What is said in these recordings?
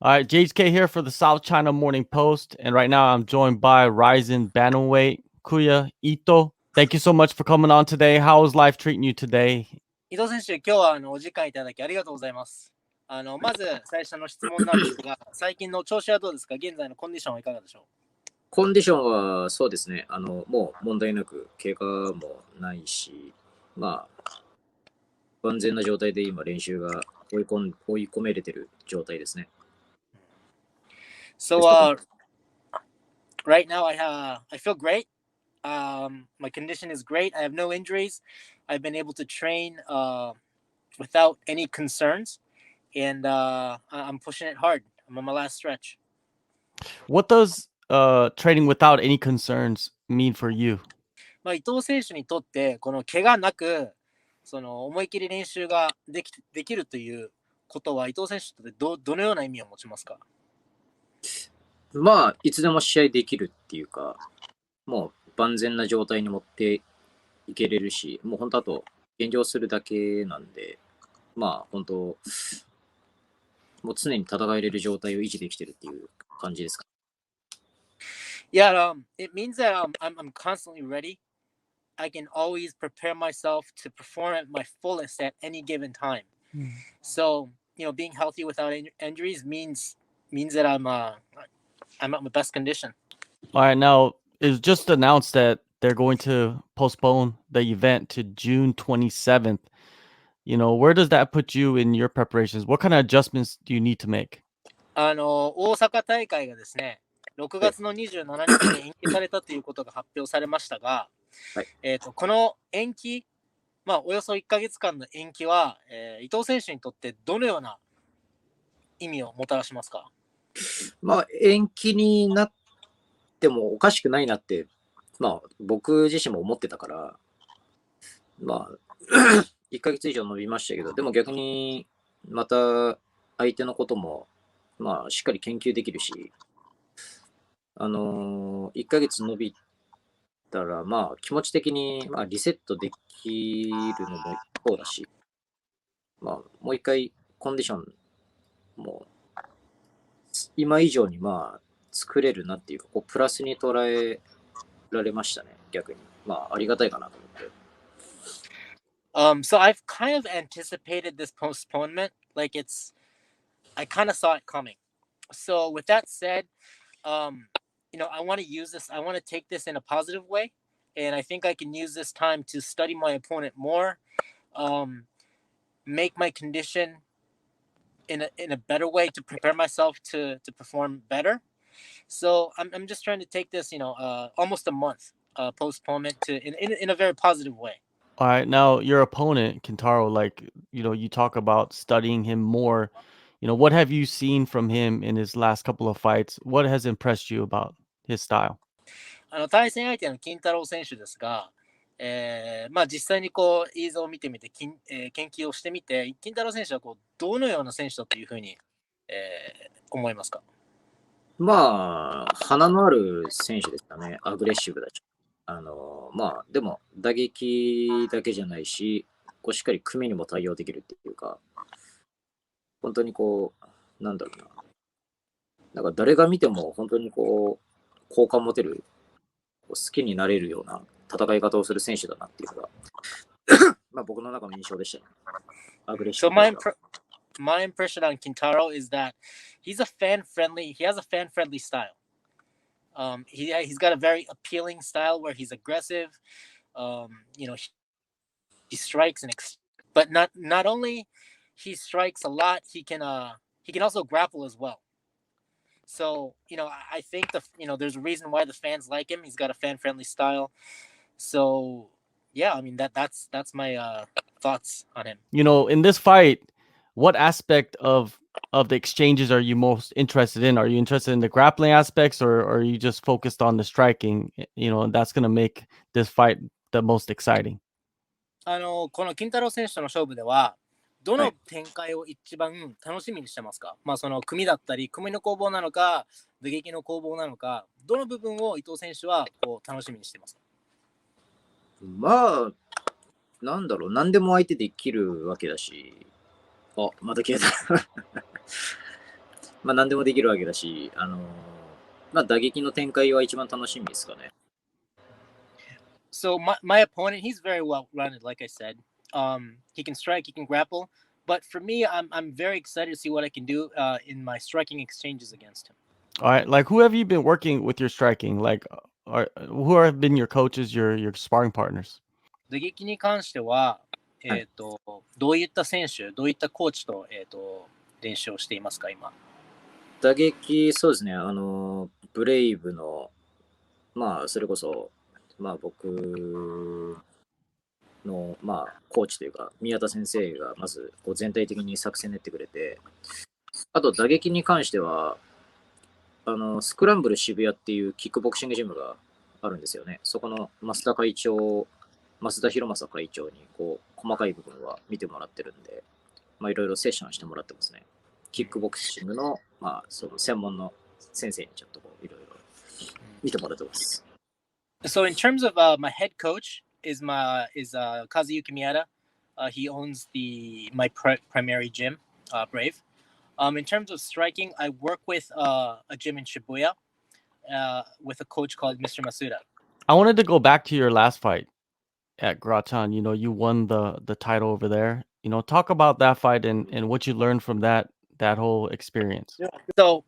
All right, JHK here for the South China Morning Post, and right now I'm joined by Rizin Bantamweight Kuya Ito. Thank you so much for coming on today. How is life treating you today? 伊藤選手、今日はお時間いただきありがとうございます。まず最初の質問なんですが、最近の調子はどうですか？現在のコンディションはいかがでしょう？コンディションはそうですね、もう問題なく、怪我もないし、万全な状態で今、練習が追い込めれてる状態ですね。So, right now I feel great. My condition is great. I have no injuries. I've been able to train without any concerns, and I'm pushing it hard. I'm on my last stretch. What does training without any concerns mean for you? 伊藤選手にとってこの怪我なく思い切り練習ができるということは伊藤選手にとってどのような意味を持ちますか？いつでも試合できるっていうか、もう万全な状態に持っていけれるし、もう本当あと減量するだけなんで、本当もう常に戦えれる状態を維持できてるっていう感じですか。Yeah, it means that I'm constantly ready. I can always prepare myself to perform at my fullest at any given time. So, being healthy without injuries means that I'm at my best condition. All right, now it's just announced that they're going to postpone the event to June 27th. Where does that put you in your preparations? What kind of adjustments do you need to make? 大阪大会がですね、6月の27日に延期されたということが発表されましたが、この延期、およそ1ヶ月間の延期は、伊藤選手にとってどのような意味をもたらしますか？延期になってもおかしくないなって、僕自身も思ってたから、1ヶ月以上伸びましたけど、でも逆にまた相手のことも、しっかり研究できるし、1ヶ月伸びたら、気持ち的に、リセットできるのもそうだし、もう一回コンディションも今以上に作れるなっていうか、プラスに捉えられましたね、逆に。ありがたいかなと思って。So I've kind of anticipated this postponement. I kind of saw it coming. So with that said, I want to use this. I want to take this in a positive way, and I think I can use this time to study my opponent more, make my condition in a better way to prepare myself to perform better. So I'm just trying to take this, almost a month postponement in a very positive way. All right, now your opponent, Kintaro, you talk about studying him more. What have you seen from him in his last couple of fights? What has impressed you about his style? 対戦相手の金太郎選手ですが、実際に映像を見てみて、研究をしてみて、金太郎選手はどのような選手だというふうに、思いますか？花のある選手ですかね。アグレッシブだし。でも打撃だけじゃないし、しっかり組にも対応できるっていうか、本当になんだろうな。なんか誰が見ても本当に好感持てる、好きになれるような戦い方をする選手だなっていうのが、僕の中の印象でしたね。アグレッシブ。So my impression on Kintaro is that he has a fan-friendly style. He's got a very appealing style where he's aggressive. He strikes but not only he strikes a lot, he can also grapple as well. So I think there's a reason why the fans like him. He's got a fan-friendly style. So yeah, I mean that's my thoughts on him. In this fight, what aspect of the exchanges are you most interested in? Are you interested in the grappling aspects, or are you just focused on the striking? That's going to make this fight the most exciting. この金太郎選手との勝負ではどの展開を一番楽しみにしてますか？その組だったり、組の攻防なのか、打撃の攻防なのか、どの部分を伊藤選手は楽しみにしてますか？なんだろう、何でも相手できるわけだし、また消えた。まあ何でもできるわけだし、まあ打撃の展開は一番楽しみですかね。So my opponent, he's very well rounded, like I said. He can strike, he can grapple. But for me, I'm very excited to see what I can do in my striking exchanges against him. All right, like who have you been working with your striking? Like, who have been your coaches, your sparring partners? 打撃に関しては、はい。どういった選手、どういったコーチと、練習をしていますか、今。打撃、そうですね。ブレイブの、まあ、それこそ、まあ僕の、まあ、コーチというか、宮田先生がまずこう全体的に作戦練ってくれて、あと打撃に関しては、スクランブル渋谷っていうキックボクシングジムがあるんですよね。そこの増田博正会長にこう細かい部分は見てもらってるんで、まあ、いろいろセッションしてもらってますね。キックボクシングの、まあ、その専門の先生にちょっとこういろいろ見てもらってます。So in terms of my head coach is Kazuyuki Miyata. He owns my primary gym, Brave. In terms of striking, I work with a gym in Shibuya with a coach called Mr. Masuda. I wanted to go back to your last fight at Gratan. You know, you won the title over there. You know, talk about that fight and what you learned from that whole experience. So,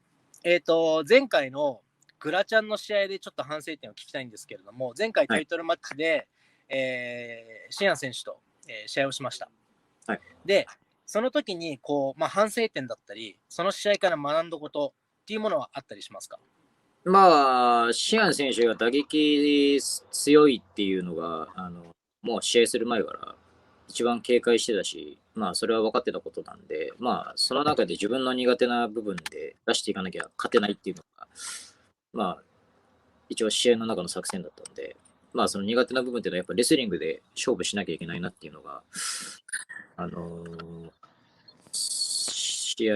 前回のグラチャンの試合でちょっと反省点を聞きたいんですけれども、前回タイトルマッチで、シアン選手と、試合をしました。はい、で、その時にこう、反省点だったり、その試合から学んだことっていうものはあったりしますか？まあ、シアン選手が打撃強いっていうのが、もう試合する前から一番警戒してたし、まあ、それは分かってたことなんで、まあ、その中で自分の苦手な部分で出していかなきゃ勝てないっていうのが、まあ、一応試合の中の作戦だったんで、まあ、その苦手な部分っていうのはやっぱレスリングで勝負しなきゃいけないなっていうのが、試合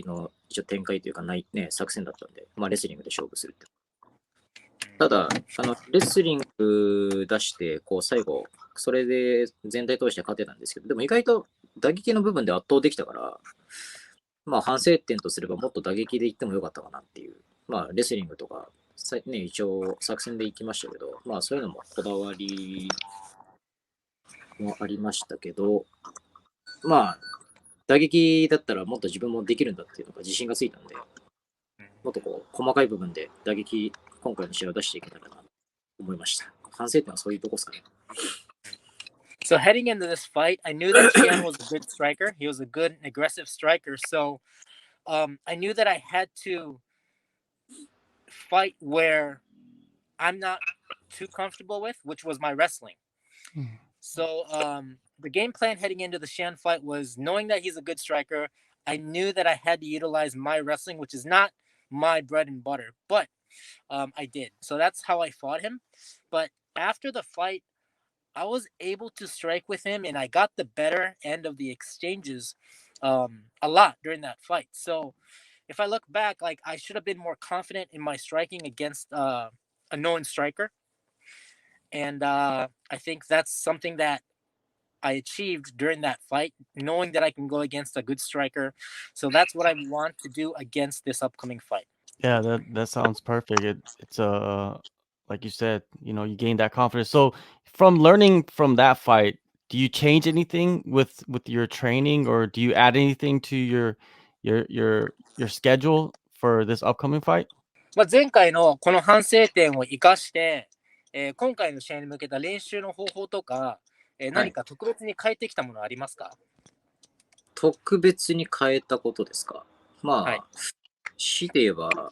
の一応展開というかないね、作戦だったんで、まあ、レスリングで勝負するって。ただ、レスリング出して、こう、最後、それで全体通して勝てたんですけど、でも意外と打撃の部分で圧倒できたから、まあ、反省点とすればもっと打撃でいってもよかったかなっていう。まあ、レスリングとか、ね、一応作戦でいきましたけど、まあ、そういうのもこだわりもありましたけど、まあ、打撃だったらもっと自分もできるんだっていうのが自信がついたんで、もっとこう、細かい部分で打撃、今回の試合を出していけたらなと思いました。反省点はそういうとこですかね。So heading into this fight, I knew that Xian was a good striker. He was a good and aggressive striker. So I knew that I had to fight where I'm not too comfortable with, which was my wrestling. So the game plan heading into the Xian fight was knowing that he's a good striker. I knew that I had to utilize my wrestling, which is not my bread and butter, but I did. So that's how I fought him. But after the fight, I was able to strike with him, and I got the better end of the exchanges a lot during that fight. So if I look back, like I should have been more confident in my striking against a known striker. And I think that's something that I achieved during that fight, knowing that I can go against a good striker. So that's what I want to do against this upcoming fight. Yeah, that sounds perfect. It's like you said, you know, you gain that confidence. So from learning from that fight, do you change anything with your training, or do you add anything to your schedule for this upcoming fight? 前回のこの反省点を生かして、今回の試合に向けた練習の方法とか、何か特別に変えてきたものはありますか？特別に変えたことですか？まあ、はい。強いて言えば、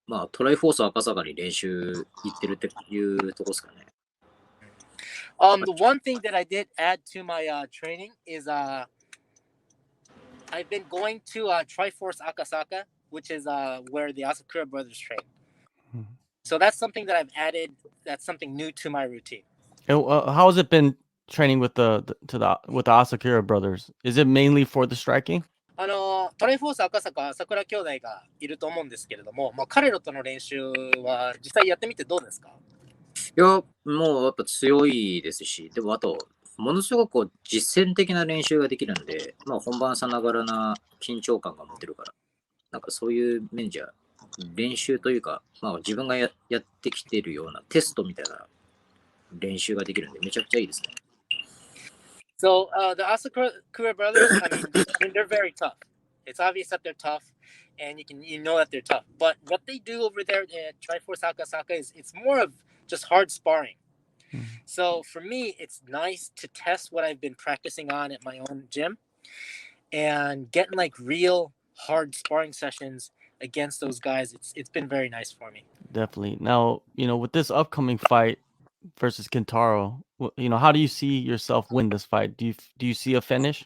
まあ、トライフォース赤坂に練習行ってるっていうとこですかね。The one thing that I did add to my training is I've been going to Triforce Akasaka, which is where the Asakura brothers train. So that's something that I've added. That's something new to my routine. And, how has it been training with the Asakura brothers? Is it mainly for the striking? トライフォース赤坂朝倉兄弟がいると思うんですけれども、彼らとの練習は実際やってみてどうですか？いや、もうやっぱ強いですし、でもあと、ものすごくこう実践的な練習ができるんで、まあ、本番さながらな緊張感が持てるから、なんそういう面じゃ、練習というか、まあ自分がやってきてるようなテストみたいな練習ができるんで、めちゃくちゃいいですね。So the Asakura brothers, I mean, they're very tough. It's obvious that they're tough, and you know that they're tough. But what they do over there at Triforce Akasaka is it's more of just hard sparring. So for me, it's nice to test what I've been practicing on at my own gym and getting like real hard sparring sessions against those guys. It's been very nice for me. Definitely. Now, with this upcoming fight versus Kintaro, how do you see yourself win this fight? Do you see a finish?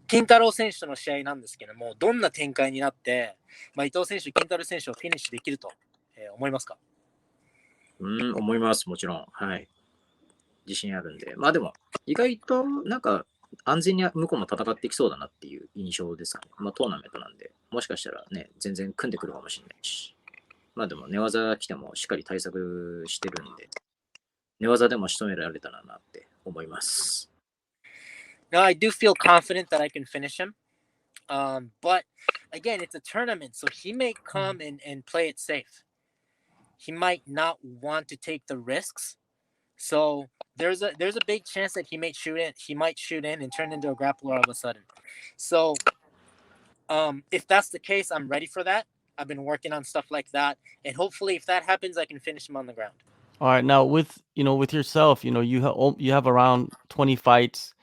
金太郎選手との試合なんですけども、どんな展開になって、伊藤選手、金太郎選手をフィニッシュできると、思いますか？思います、もちろん。はい。自信あるんで。まあでも、意外となんか安全に向こうも戦ってきそうだなっていう印象ですかね。まあトーナメントなんで、もしかしたらね、全然組んでくるかもしれないし。まあでも寝技来てもしっかり対策してるんで、寝技でも仕留められたらなって思います。Now, I do feel confident that I can finish him. But again, it's a tournament, so he may come and play it safe. He might not want to take the risks. So there's a big chance that he might shoot in and turn into a grappler all of a sudden. So if that's the case, I'm ready for that. I've been working on stuff like that, and hopefully, if that happens, I can finish him on the ground. All right. Now, with yourself, you have around 20 fights,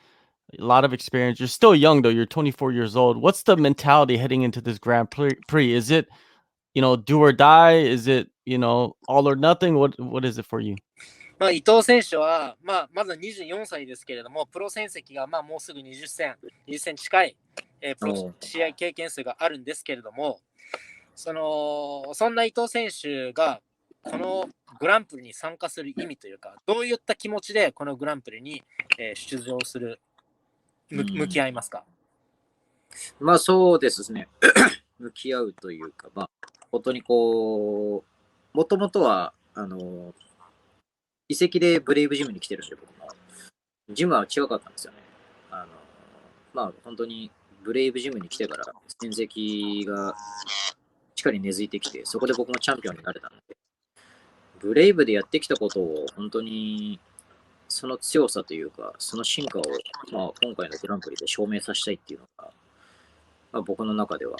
a lot of experience. You're still young though. You're 24 years old. What's the mentality heading into this Grand Prix? Is it, do or die? Is it, all or nothing? What is it for you? 伊藤選手は、まだ24歳ですけれども、プロ戦績がもうすぐ20戦近い、プロ試合経験数があるんですけれども、そんな伊藤選手がこのグランプリに参加する意味というか、どういった気持ちでこのグランプリに、出場する向き合いますか？まあそうですね。向き合うというか、まあ本当にもともとは移籍でブレイブジムに来てるんで、僕も。ジムは違かったんですよね。まあ本当にブレイブジムに来てから戦績がしっかり根付いてきて、そこで僕もチャンピオンになれたので、ブレイブでやってきたことを本当にその強さというか、その進化を、まあ、今回のグランプリで証明させたいっていうのが、まあ、僕の中では、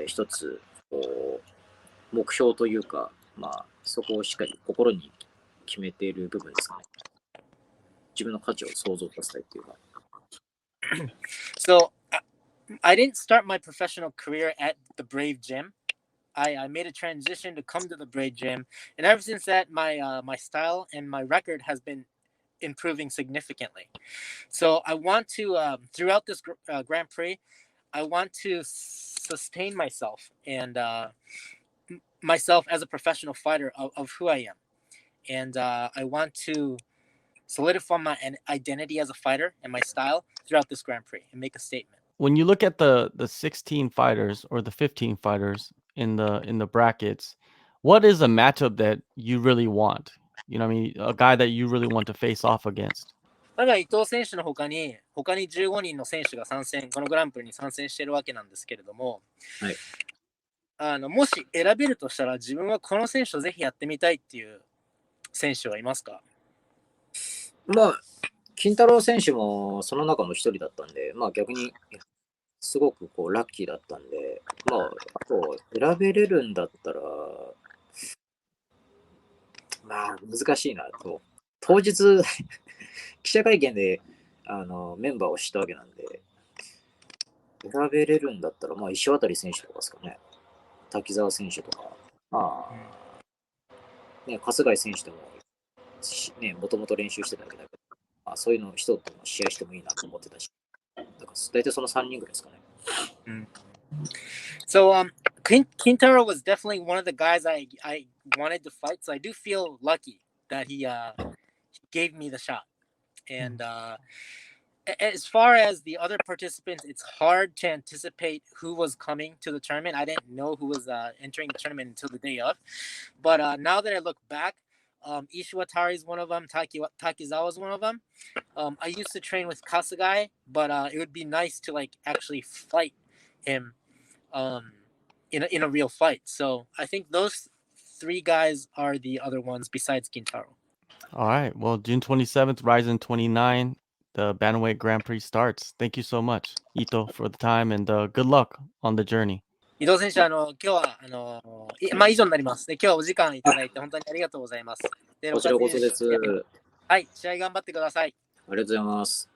一つ目標というか、まあ、そこをしっかり心に決めている部分ですかね。自分の価値を想像させたいっていうか。So, I didn't start my professional career at the Brave Gym. I made a transition to come to the Brave Gym, and ever since that, my style and my record has been improving significantly. So I want to throughout this Grand Prix, I want to sustain myself and myself as a professional fighter of who I am, and I want to solidify my identity as a fighter and my style throughout this Grand Prix and make a statement. When you look at the 16 fighters or the 15 fighters in the brackets, what is a matchup that you really want? You know what I mean? A guy that you really want to face off against. だから伊藤選手の他に15人の選手がこのグランプリに参戦しているわけなんですけれども、はい、もし選べるとしたら自分はこの選手とぜひやってみたいっていう選手はいますか？まあ、金太郎選手もその中の一人だったんで、まあ逆にすごくラッキーだったんで、まあ、あと選べれるんだったら、まあ難しいなと。当日、記者会見でメンバーを知ったわけなんで、選べれるんだったら、まあ石渡選手とかですかね。滝沢選手とか、まあ、ね、春日井選手とも、ね、もともと練習してたわけだけど、まあ、そういう人とも試合してもいいなと思ってたし、だから大体その3人ぐらいですかね。So Kintaro was definitely one of the guys I wanted to fight, so I do feel lucky that he gave me the shot. And as far as the other participants, it's hard to anticipate who was coming to the tournament. I didn't know who was entering the tournament until the day of. But now that I look back, Ishiwatari is one of them. Takizawa is one of them. I used to train with Kasugai, but it would be nice to actually fight him in a real fight. So I think those three guys are the other ones besides Kintaro. All right. Well, June 27th, Rizin 29, the Bantamweight Grand Prix starts. Thank you so much, Ito, for the time, and good luck on the journey. 伊藤選手、今日は以上になります。で、今日はお時間いただいて本当にありがとうございます。で、こちらこそです。はい、試合頑張ってください。ありがとうございます。